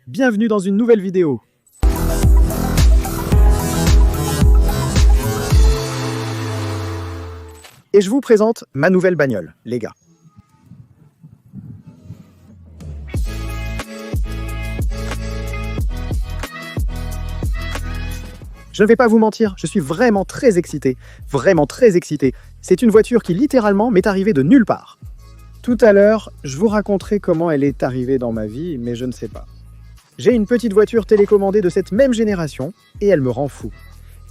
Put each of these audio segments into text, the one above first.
bienvenue dans une nouvelle vidéo. Et je vous présente ma nouvelle bagnole, les gars. Je ne vais pas vous mentir, je suis vraiment très excité. C'est une voiture qui littéralement m'est arrivée de nulle part. Tout à l'heure, je vous raconterai comment elle est arrivée dans ma vie, mais je ne sais pas. J'ai une petite voiture télécommandée de cette même génération et elle me rend fou.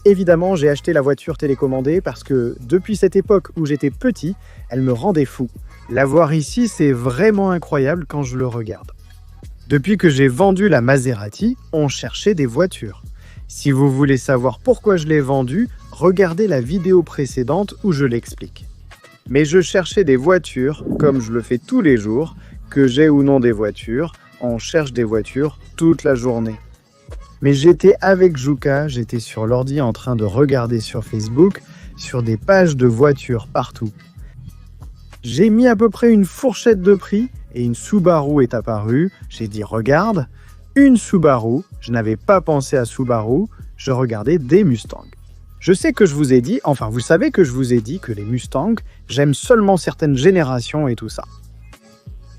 Évidemment, j'ai acheté la voiture télécommandée parce que depuis cette époque où j'étais petit, elle me rendait fou. La voir ici, c'est vraiment incroyable quand je le regarde. Depuis que j'ai vendu la Maserati, on cherchait des voitures. Si vous voulez savoir pourquoi je l'ai vendue, regardez la vidéo précédente où je l'explique. Mais je cherchais des voitures, comme je le fais tous les jours, que j'ai ou non des voitures, on cherche des voitures toute la journée. Mais j'étais avec Jouka, j'étais sur l'ordi en train de regarder sur Facebook, sur des pages de voitures partout. J'ai mis à peu près une fourchette de prix et une Subaru est apparue. J'ai dit regarde, une Subaru, je n'avais pas pensé à Subaru, je regardais des Mustangs. Je sais que je vous ai dit, enfin vous savez que je vous ai dit que les Mustangs, j'aime seulement certaines générations et tout ça.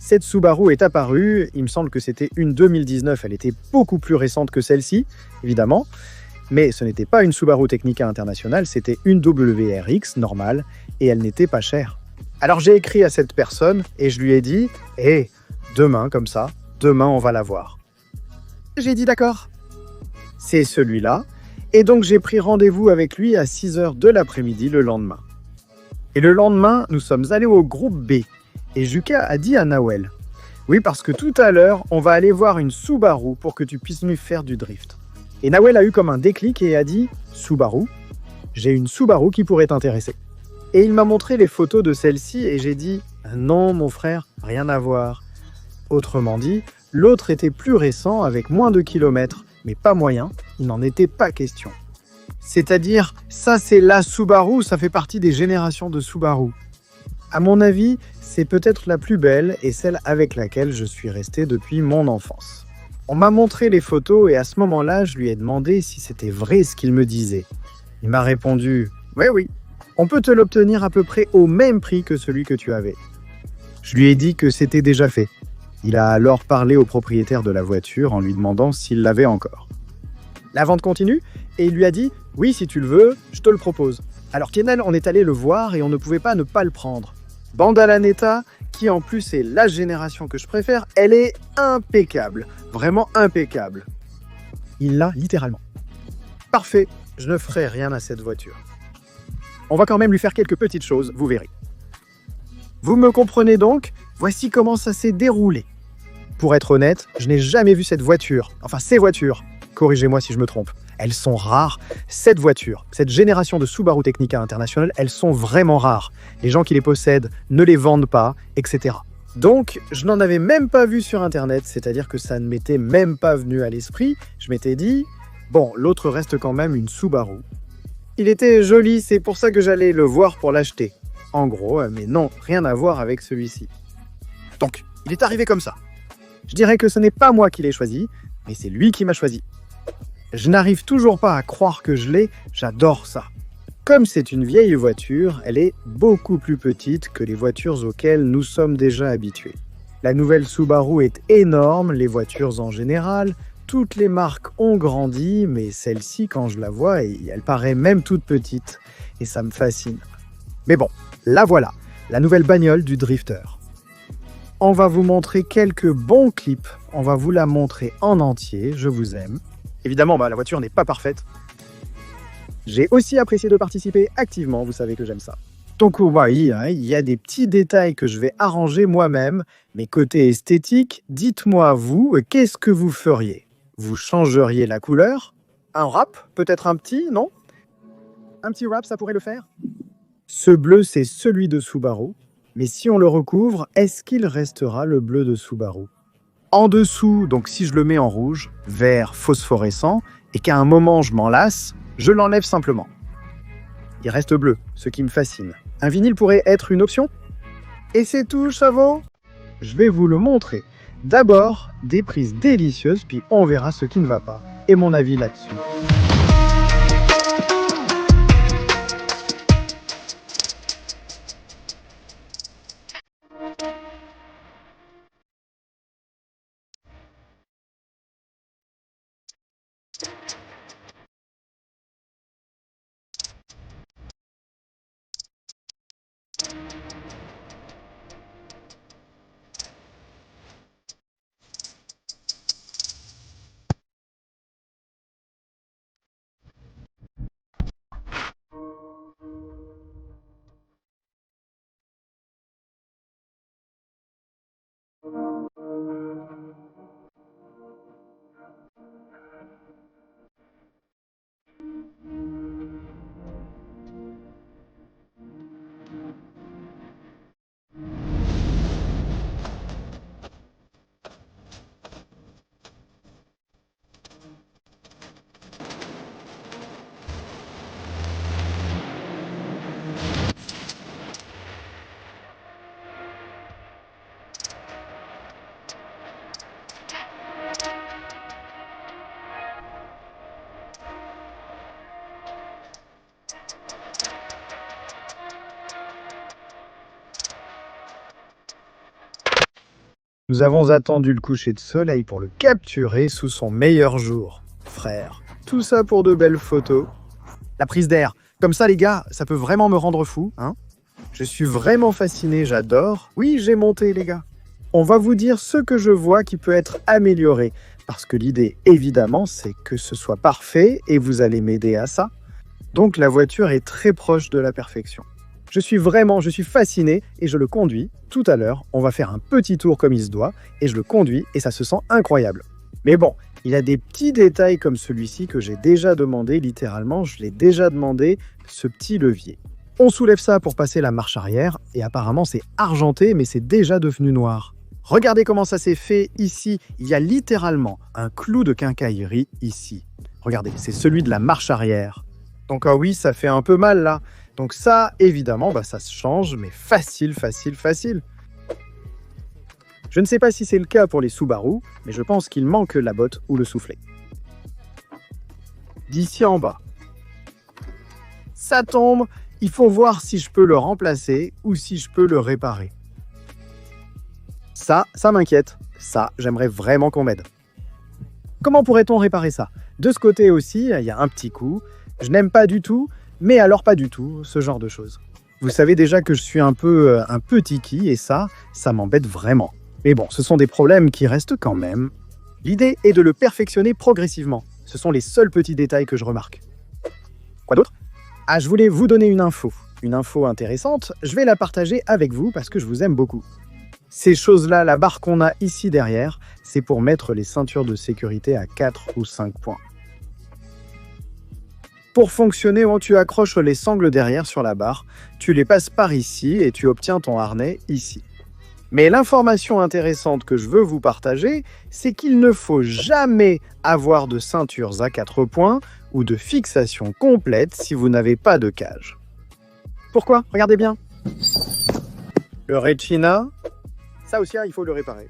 Cette Subaru est apparue, il me semble que c'était une 2019, elle était beaucoup plus récente que celle-ci, évidemment, mais ce n'était pas une Subaru Technica International, c'était une WRX normale et elle n'était pas chère. Alors j'ai écrit à cette personne et je lui ai dit « Hé, demain comme ça, demain on va la voir ». J'ai dit d'accord. C'est celui-là. Et donc j'ai pris rendez-vous avec lui à 6h de l'après-midi le lendemain. Et le lendemain, nous sommes allés au groupe B. Et Juka a dit à Nawel, oui parce que tout à l'heure, on va aller voir une Subaru pour que tu puisses nous faire du drift. Et Nawel a eu comme un déclic et a dit, Subaru, j'ai une Subaru qui pourrait t'intéresser. Et il m'a montré les photos de celle-ci et j'ai dit, non mon frère, rien à voir. Autrement dit, l'autre était plus récent avec moins de kilomètres. Mais pas moyen, il n'en était pas question. C'est-à-dire, ça c'est la Subaru, ça fait partie des générations de Subaru. À mon avis, c'est peut-être la plus belle et celle avec laquelle je suis resté depuis mon enfance. On m'a montré les photos et à ce moment-là, je lui ai demandé si c'était vrai ce qu'il me disait. Il m'a répondu « Oui, on peut te l'obtenir à peu près au même prix que celui que tu avais. » Je lui ai dit que c'était déjà fait. Il a alors parlé au propriétaire de la voiture en lui demandant s'il l'avait encore. La vente continue et il lui a dit « Oui, si tu le veux, je te le propose. » Alors Kenan, on est allé le voir et on ne pouvait pas ne pas le prendre. Bandalaneta, qui en plus est la génération que je préfère, elle est impeccable, vraiment impeccable. Il l'a littéralement. Parfait, je ne ferai rien à cette voiture. On va quand même lui faire quelques petites choses, vous verrez. Vous me comprenez donc? Voici comment ça s'est déroulé. Pour être honnête, je n'ai jamais vu cette voiture, enfin ces voitures. Corrigez-moi si je me trompe. Elles sont rares. Cette voiture, cette génération de Subaru Technica International, elles sont vraiment rares. Les gens qui les possèdent ne les vendent pas, etc. Donc, je n'en avais même pas vu sur Internet, c'est-à-dire que ça ne m'était même pas venu à l'esprit. Je m'étais dit, bon, l'autre reste quand même une Subaru. Il était joli, c'est pour ça que j'allais le voir pour l'acheter. En gros, mais non, rien à voir avec celui-ci. Donc, il est arrivé comme ça. Je dirais que ce n'est pas moi qui l'ai choisi, mais c'est lui qui m'a choisi. Je n'arrive toujours pas à croire que je l'ai, j'adore ça. Comme c'est une vieille voiture, elle est beaucoup plus petite que les voitures auxquelles nous sommes déjà habitués. La nouvelle Subaru est énorme, les voitures en général, toutes les marques ont grandi, mais celle-ci, quand je la vois, elle paraît même toute petite. Et ça me fascine. Mais bon, la voilà, la nouvelle bagnole du drifter. On va vous montrer quelques bons clips, on va vous la montrer en entier, je vous aime. Évidemment, la voiture n'est pas parfaite. J'ai aussi apprécié de participer activement, vous savez que j'aime ça. Donc oui, il y a des petits détails que je vais arranger moi-même, mais côté esthétique, dites-moi vous, qu'est-ce que vous feriez? Vous changeriez la couleur? Un wrap? Peut-être un petit, non? Un petit wrap, ça pourrait le faire? Ce bleu, c'est celui de Subaru. Mais si on le recouvre, est-ce qu'il restera le bleu de Subaru? En dessous, donc si je le mets en rouge, vert phosphorescent, et qu'à un moment je m'en lasse, je l'enlève simplement. Il reste bleu, ce qui me fascine. Un vinyle pourrait être une option? Et c'est tout, Chavo? Je vais vous le montrer. D'abord, des prises délicieuses, puis on verra ce qui ne va pas et mon avis là-dessus. Nous avons attendu le coucher de soleil pour le capturer sous son meilleur jour. Frère, tout ça pour de belles photos. La prise d'air, comme ça les gars, ça peut vraiment me rendre fou, hein? Je suis vraiment fasciné, j'adore. Oui, j'ai monté les gars. On va vous dire ce que je vois qui peut être amélioré, parce que l'idée, évidemment, c'est que ce soit parfait et vous allez m'aider à ça. Donc la voiture est très proche de la perfection. Je suis fasciné et je le conduis. Tout à l'heure, on va faire un petit tour comme il se doit et je le conduis et ça se sent incroyable. Mais bon, il y a des petits détails comme celui-ci que j'ai déjà demandé, littéralement, je l'ai déjà demandé, ce petit levier. On soulève ça pour passer la marche arrière et apparemment c'est argenté mais c'est déjà devenu noir. Regardez comment ça s'est fait ici, il y a littéralement un clou de quincaillerie ici. Regardez, c'est celui de la marche arrière. Donc ah oui, ça fait un peu mal là. Donc ça, évidemment, ça se change, mais facile. Je ne sais pas si c'est le cas pour les Subaru, mais je pense qu'il manque la botte ou le soufflet. D'ici en bas. Ça tombe, il faut voir si je peux le remplacer ou si je peux le réparer. Ça m'inquiète. Ça, j'aimerais vraiment qu'on m'aide. Comment pourrait-on réparer ça? De ce côté aussi, il y a un petit coup. Je n'aime pas du tout, mais alors pas du tout, ce genre de choses. Vous savez déjà que je suis un peu tiki et ça m'embête vraiment. Mais bon, ce sont des problèmes qui restent quand même. L'idée est de le perfectionner progressivement. Ce sont les seuls petits détails que je remarque. Quoi d'autre? Ah, je voulais vous donner une info. Une info intéressante, je vais la partager avec vous parce que je vous aime beaucoup. Ces choses-là, la barre qu'on a ici derrière, c'est pour mettre les ceintures de sécurité à 4 ou 5 points. Pour fonctionner, tu accroches les sangles derrière sur la barre, tu les passes par ici et tu obtiens ton harnais ici. Mais l'information intéressante que je veux vous partager, c'est qu'il ne faut jamais avoir de ceintures à 4 points ou de fixation complète si vous n'avez pas de cage. Pourquoi? Regardez bien. Le Regina, ça aussi, il faut le réparer.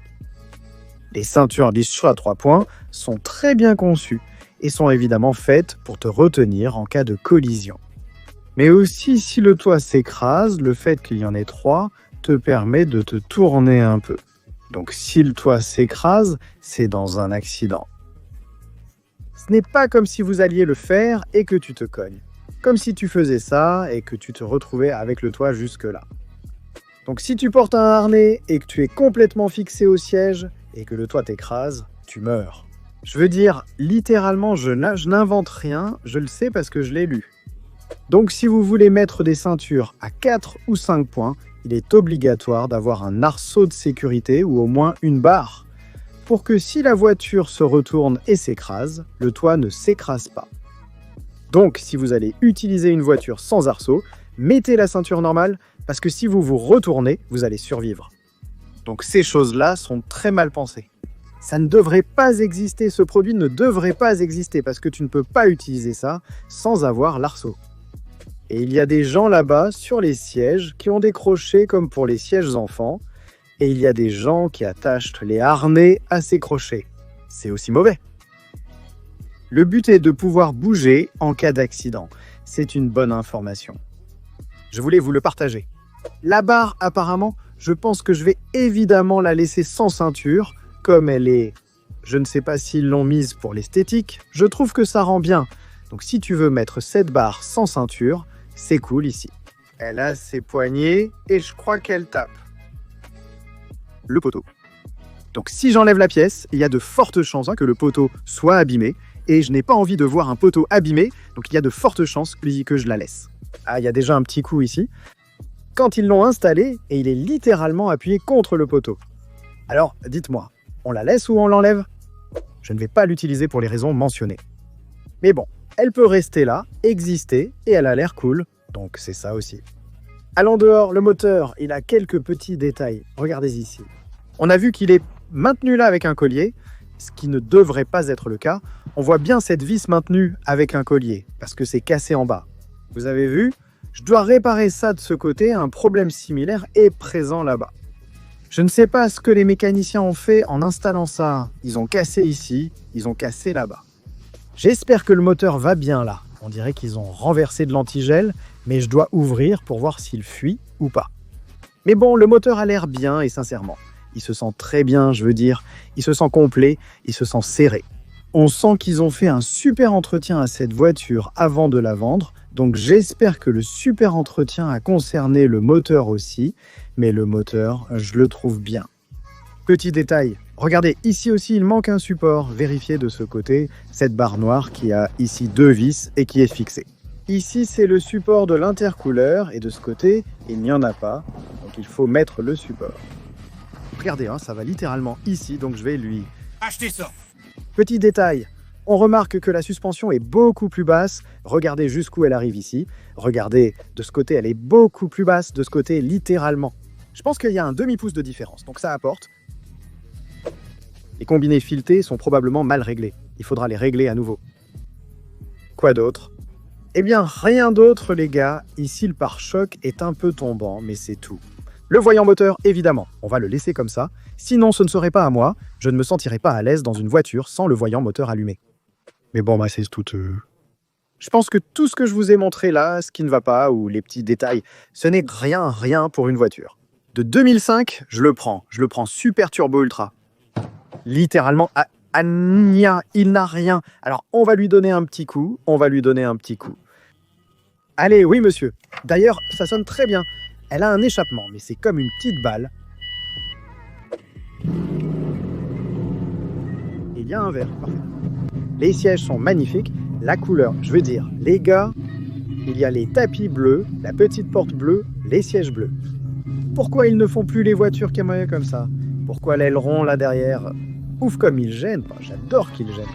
Les ceintures lisses à 3 points sont très bien conçues et sont évidemment faites pour te retenir en cas de collision. Mais aussi, si le toit s'écrase, le fait qu'il y en ait 3 te permet de te tourner un peu. Donc si le toit s'écrase, c'est dans un accident. Ce n'est pas comme si vous alliez le faire et que tu te cognes. Comme si tu faisais ça et que tu te retrouvais avec le toit jusque-là. Donc si tu portes un harnais et que tu es complètement fixé au siège et que le toit t'écrase, tu meurs. Je veux dire, littéralement, je n'invente rien, je le sais parce que je l'ai lu. Donc si vous voulez mettre des ceintures à 4 ou 5 points, il est obligatoire d'avoir un arceau de sécurité ou au moins une barre, pour que si la voiture se retourne et s'écrase, le toit ne s'écrase pas. Donc si vous allez utiliser une voiture sans arceau, mettez la ceinture normale, parce que si vous vous retournez, vous allez survivre. Donc ces choses-là sont très mal pensées. Ça ne devrait pas exister, ce produit ne devrait pas exister parce que tu ne peux pas utiliser ça sans avoir l'arceau. Et il y a des gens là-bas sur les sièges qui ont des crochets comme pour les sièges enfants Et il y a des gens qui attachent les harnais à ces crochets. C'est aussi mauvais. Le but est de pouvoir bouger en cas d'accident. C'est une bonne information. Je voulais vous le partager. La barre, apparemment, je pense que je vais évidemment la laisser sans ceinture, comme elle est... Je ne sais pas s'ils l'ont mise pour l'esthétique, je trouve que ça rend bien. Donc si tu veux mettre cette barre sans ceinture, c'est cool ici. Elle a ses poignets et je crois qu'elle tape. Le poteau. Donc si j'enlève la pièce, il y a de fortes chances que le poteau soit abîmé, et je n'ai pas envie de voir un poteau abîmé, donc il y a de fortes chances que je la laisse. Ah, il y a déjà un petit coup ici. Quand ils l'ont installé, et il est littéralement appuyé contre le poteau. Alors, dites-moi, on la laisse ou on l'enlève? Je ne vais pas l'utiliser pour les raisons mentionnées. Mais bon, elle peut rester là, exister, et elle a l'air cool, donc c'est ça aussi. Allons dehors, le moteur, il a quelques petits détails. Regardez ici. On a vu qu'il est maintenu là avec un collier, ce qui ne devrait pas être le cas. On voit bien cette vis maintenue avec un collier, parce que c'est cassé en bas. Vous avez vu? Je dois réparer ça de ce côté, un problème similaire est présent là-bas. Je ne sais pas ce que les mécaniciens ont fait en installant ça. Ils ont cassé ici, ils ont cassé là-bas. J'espère que le moteur va bien là. On dirait qu'ils ont renversé de l'antigel, mais je dois ouvrir pour voir s'il fuit ou pas. Mais bon, le moteur a l'air bien et sincèrement. Il se sent très bien, je veux dire. Il se sent complet, il se sent serré. On sent qu'ils ont fait un super entretien à cette voiture avant de la vendre. Donc j'espère que le super entretien a concerné le moteur aussi. Mais le moteur, je le trouve bien. Petit détail, regardez, ici aussi il manque un support. Vérifiez de ce côté cette barre noire qui a ici 2 vis et qui est fixée. Ici c'est le support de l'intercooleur et de ce côté il n'y en a pas. Donc il faut mettre le support. Regardez, hein, ça va littéralement ici, donc je vais lui... Achetez ça! Petit détail, on remarque que la suspension est beaucoup plus basse. Regardez jusqu'où elle arrive ici. Regardez, de ce côté, elle est beaucoup plus basse, de ce côté, littéralement. Je pense qu'il y a un demi-pouce de différence, donc ça apporte. Les combinés filetés sont probablement mal réglés. Il faudra les régler à nouveau. Quoi d'autre? Eh bien, rien d'autre, les gars. Ici, le pare-choc est un peu tombant, mais c'est tout. Le voyant moteur, évidemment, on va le laisser comme ça. Sinon, ce ne serait pas à moi. Je ne me sentirais pas à l'aise dans une voiture sans le voyant moteur allumé. Mais bon, c'est tout. Je pense que tout ce que je vous ai montré là, ce qui ne va pas, ou les petits détails, ce n'est rien pour une voiture. De 2005, je le prends Super Turbo Ultra. Littéralement, il n'a rien. Alors, on va lui donner un petit coup, Allez, oui monsieur. D'ailleurs, ça sonne très bien. Elle a un échappement, mais c'est comme une petite balle. Il y a un verre, parfait. Les sièges sont magnifiques. La couleur, je veux dire, les gars, il y a les tapis bleus, la petite porte bleue, les sièges bleus. Pourquoi ils ne font plus les voitures Kamaya comme ça? Pourquoi l'aileron là derrière? Ouf comme ils gênent, j'adore qu'ils gênent.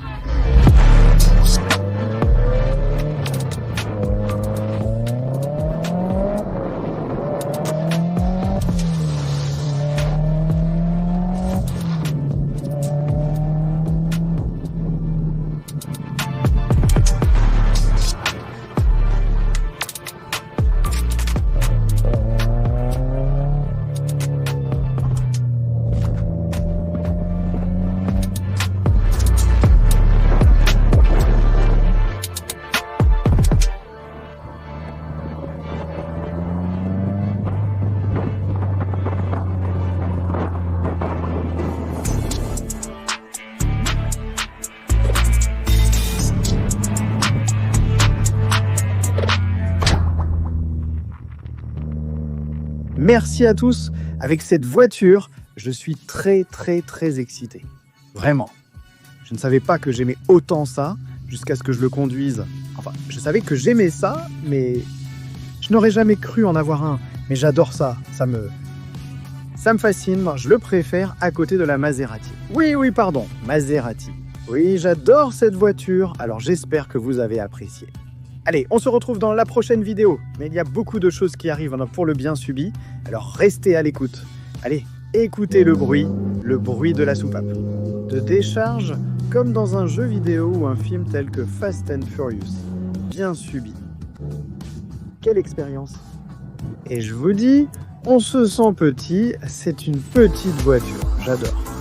Merci à tous. Avec cette voiture, je suis très excité. Vraiment. Je ne savais pas que j'aimais autant ça jusqu'à ce que je le conduise. Enfin, je savais que j'aimais ça, mais je n'aurais jamais cru en avoir un. Mais j'adore ça. Ça me fascine. Je le préfère à côté de la Maserati. Oui, pardon. Maserati. Oui, j'adore cette voiture. Alors j'espère que vous avez apprécié. Allez, on se retrouve dans la prochaine vidéo. Mais il y a beaucoup de choses qui arrivent pour le bien subi. Alors restez à l'écoute. Allez, écoutez le bruit de la soupape. De décharge, comme dans un jeu vidéo ou un film tel que Fast and Furious. Bien subi. Quelle expérience! Et je vous dis, On se sent petit, c'est une petite voiture, j'adore.